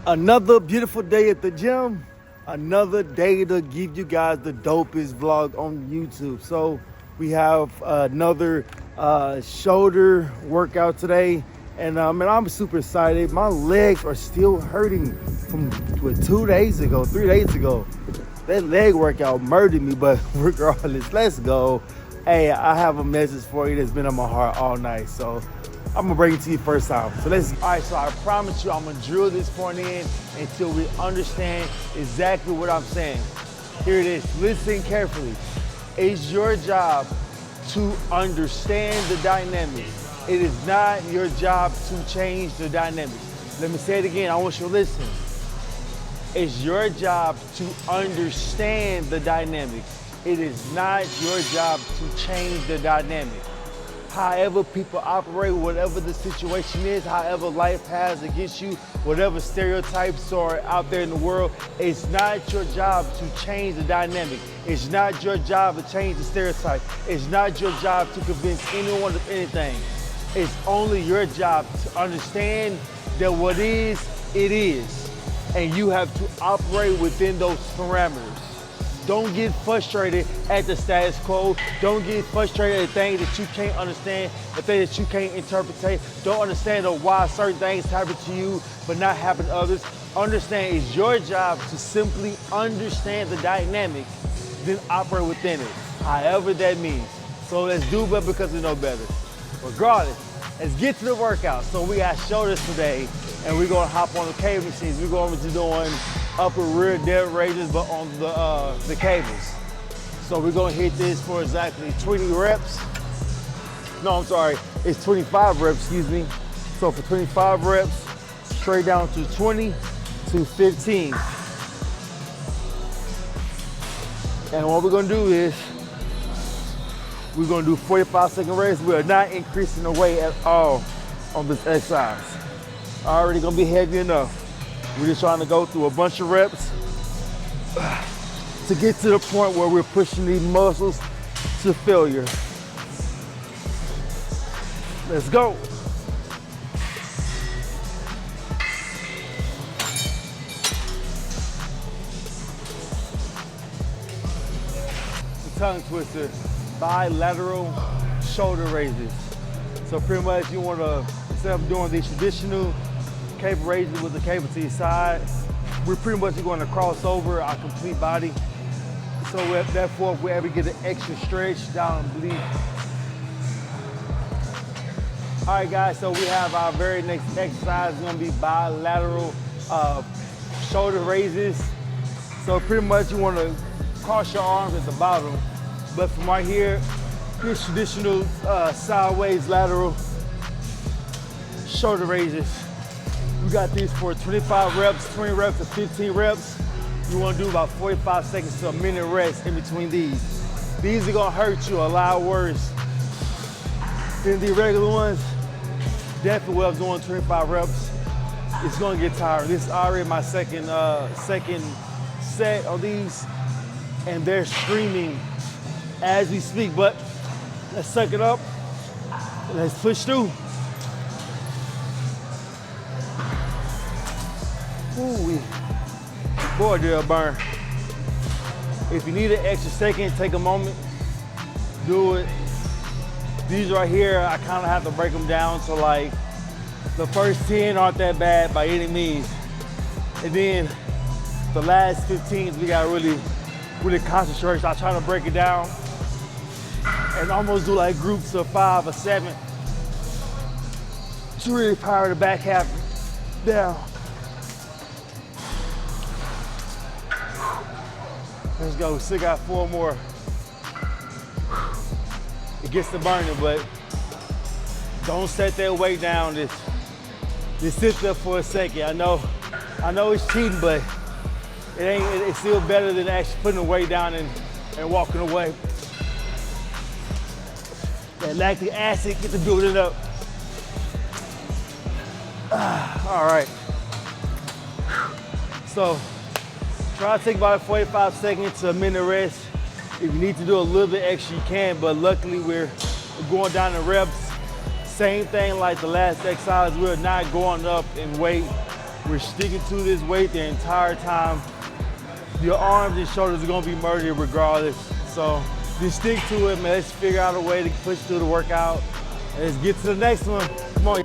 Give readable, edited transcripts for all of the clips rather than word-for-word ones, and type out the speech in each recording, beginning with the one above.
Another beautiful day at the gym, another day to give you guys the dopest vlog on YouTube. So we have another shoulder workout today, and I'm super excited. My legs are still hurting from 2 days ago, 3 days ago. That leg workout murdered me, but regardless, let's go. Hey, I have a message for you that's been on my heart all night, so I'm gonna bring it to you first time. All right, so I promise you I'm gonna drill this point in until we understand exactly what I'm saying. Here it is, listen carefully. It's your job to understand the dynamics. It is not your job to change the dynamics. Let me say it again, I want you to listen. It's your job to understand the dynamics. It is not your job to change the dynamic. However people operate, whatever the situation is, however life has against you, whatever stereotypes are out there in the world, it's not your job to change the dynamic. It's not your job to change the stereotype. It's not your job to convince anyone of anything. It's only your job to understand that what is, it is. And you have to operate within those parameters. Don't get frustrated at the status quo. Don't get frustrated at things that you can't understand, the things that you can't interpret. Don't understand why certain things happen to you but not happen to others. Understand it's your job to simply understand the dynamic, then operate within it, however that means. So let's do better because we know better. Regardless, let's get to the workout. So we got shoulders today, and we're gonna hop on the cable machines. We're going to be doing upper rear dead raises, but on the cables. So we're gonna hit this for exactly 20 reps. No, I'm sorry, it's 25 reps, excuse me. So for 25 reps, straight down to 20 to 15. And what we're gonna do is, we're gonna do 45-second rest. We are not increasing the weight at all on this exercise. Already gonna be heavy enough. We're just trying to go through a bunch of reps to get to the point where we're pushing these muscles to failure. Let's go. The tongue twister, bilateral shoulder raises. So pretty much you want to, instead of doing these traditional cable raises with the cable to your side, we're pretty much going to cross over our complete body. So therefore, if we ever get an extra stretch down oblique. All right, guys, so we have our very next exercise. It's going to be bilateral shoulder raises. So pretty much you want to cross your arms at the bottom. But from right here, this traditional sideways lateral shoulder raises. We got these for 25 reps, 20 reps, to 15 reps. You want to do about 45 seconds to a minute rest in between these. These are going to hurt you a lot worse than the regular ones. Definitely when I was doing 25 reps, it's going to get tired. This is already my second set of these, and they're screaming as we speak, but let's suck it up. Let's push through. Ooh, boy, they'll burn. If you need an extra second, take a moment, do it. These right here, I kind of have to break them down to like, the first 10 aren't that bad by any means. And then the last 15s, we got really concentrate. So I try to break it down and almost do like groups of 5 or 7 to really power the back half down. Let's go, we still got 4 more. It gets to burning, but don't set that weight down. Just sit there for a second. I know it's cheating, but it's still better than actually putting the weight down and walking away. That lactic acid, get to building up. All right. So, try to take about 45 seconds to a minute rest. If you need to do a little bit extra, you can, but luckily we're going down in reps. Same thing like the last exercise, we're not going up in weight. We're sticking to this weight the entire time. Your arms and shoulders are gonna be murdered regardless. So just stick to it, man. Let's figure out a way to push through the workout. And let's get to the next one. Come on.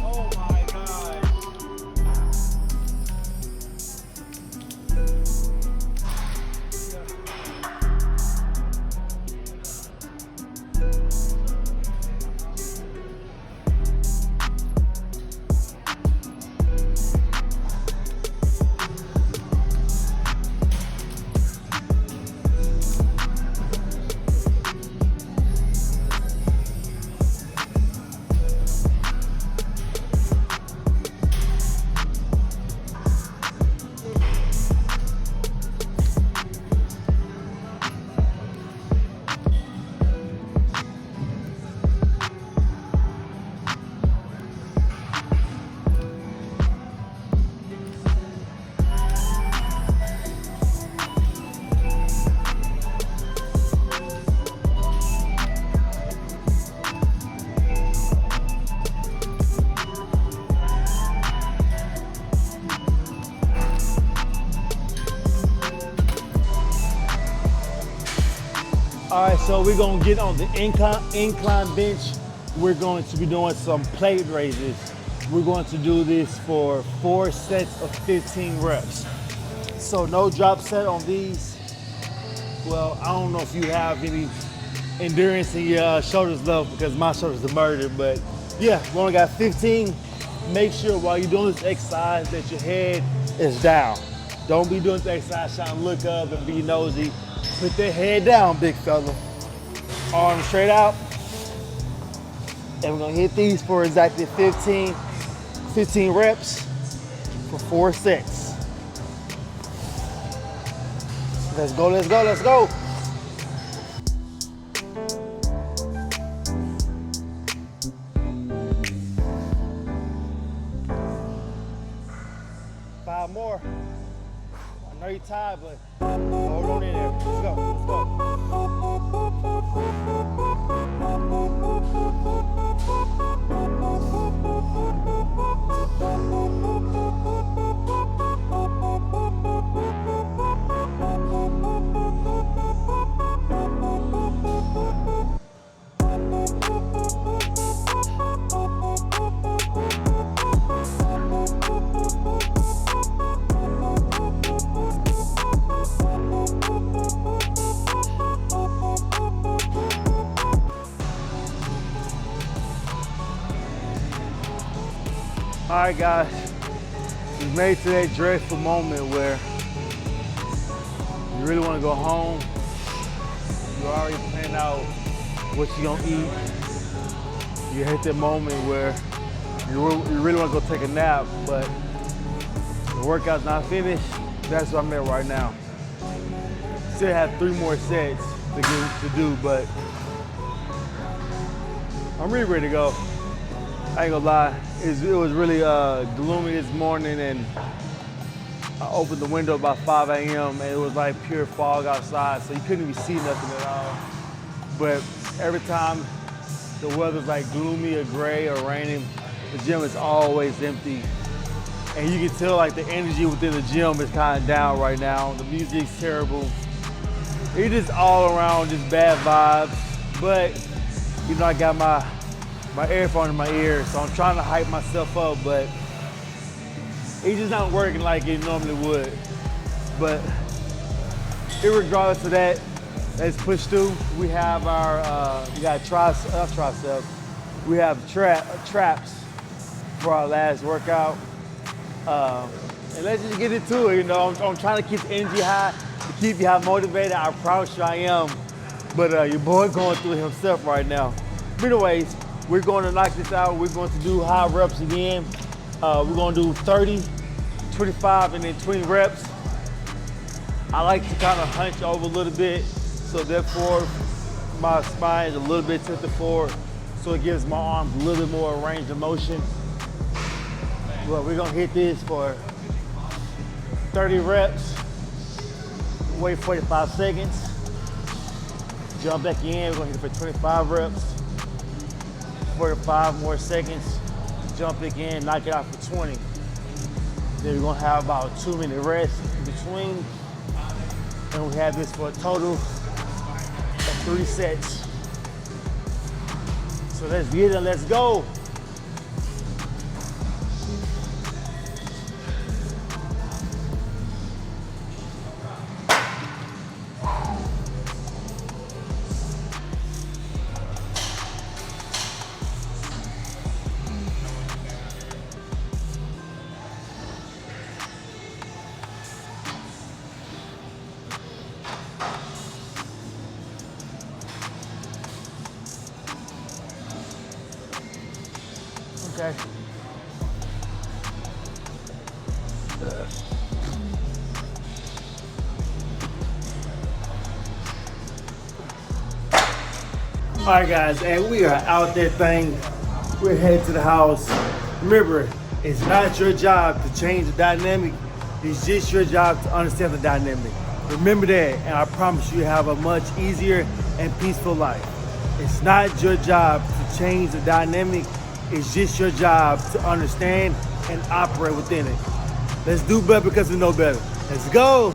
Oh my God. All right, so we're gonna get on the incline bench. We're going to be doing some plate raises. We're going to do this for 4 sets of 15 reps. So no drop set on these. Well, I don't know if you have any endurance in your shoulders left because my shoulders are murdered, but yeah, we only got 15. Make sure while you're doing this exercise that your head is down. Don't be doing this exercise trying to look up and be nosy. Put that head down, big fella. Arms straight out. And we're gonna hit these for exactly 15 reps for 4 sets. Let's go, let's go, let's go. Five more. I know you're tired, but hold on in there. Let's go, let's go. All right, guys, we made to that dreadful moment where you really want to go home. You already planned out what you're gonna eat. You hit that moment where you really want to go take a nap, but the workout's not finished. That's what I'm at right now. Still have 3 more sets to do, but I'm really ready to go. I ain't gonna lie, it was really gloomy this morning, and I opened the window about 5 a.m. and it was like pure fog outside, so you couldn't even see nothing at all. But every time the weather's like gloomy or gray or raining, the gym is always empty. And you can tell like the energy within the gym is kind of down right now. The music's terrible. It's just all around just bad vibes. But you know, I got my earphone in my ear, so I'm trying to hype myself up, but it's just not working like it normally would. But irregardless of that, let's push through. We have our, we got triceps. We have traps for our last workout. And let's just get into it. You know, I'm trying to keep the energy high, to keep you motivated. I promise you I am. But your boy going through it himself right now. But anyways, we're going to knock this out. We're going to do high reps again. We're going to do 30, 25, and then 20 reps. I like to kind of hunch over a little bit, so therefore my spine is a little bit tilted forward, so it gives my arms a little bit more range of motion. Well, we're gonna hit this for 30 reps. Wait 45 seconds. Jump back in. We're gonna hit it for 25 reps. for 5 more seconds. Jump again, knock it out for 20. Then we're gonna have about 2-minute rest in between. And we have this for a total of 3 sets. So let's get it, let's go. Okay. All right, guys, and we are out that thing. We're headed to the house. Remember, it's not your job to change the dynamic. It's just your job to understand the dynamic. Remember that, and I promise you have a much easier and peaceful life. It's not your job to change the dynamic. It's just your job to understand and operate within it. Let's do better because we know better. Let's go.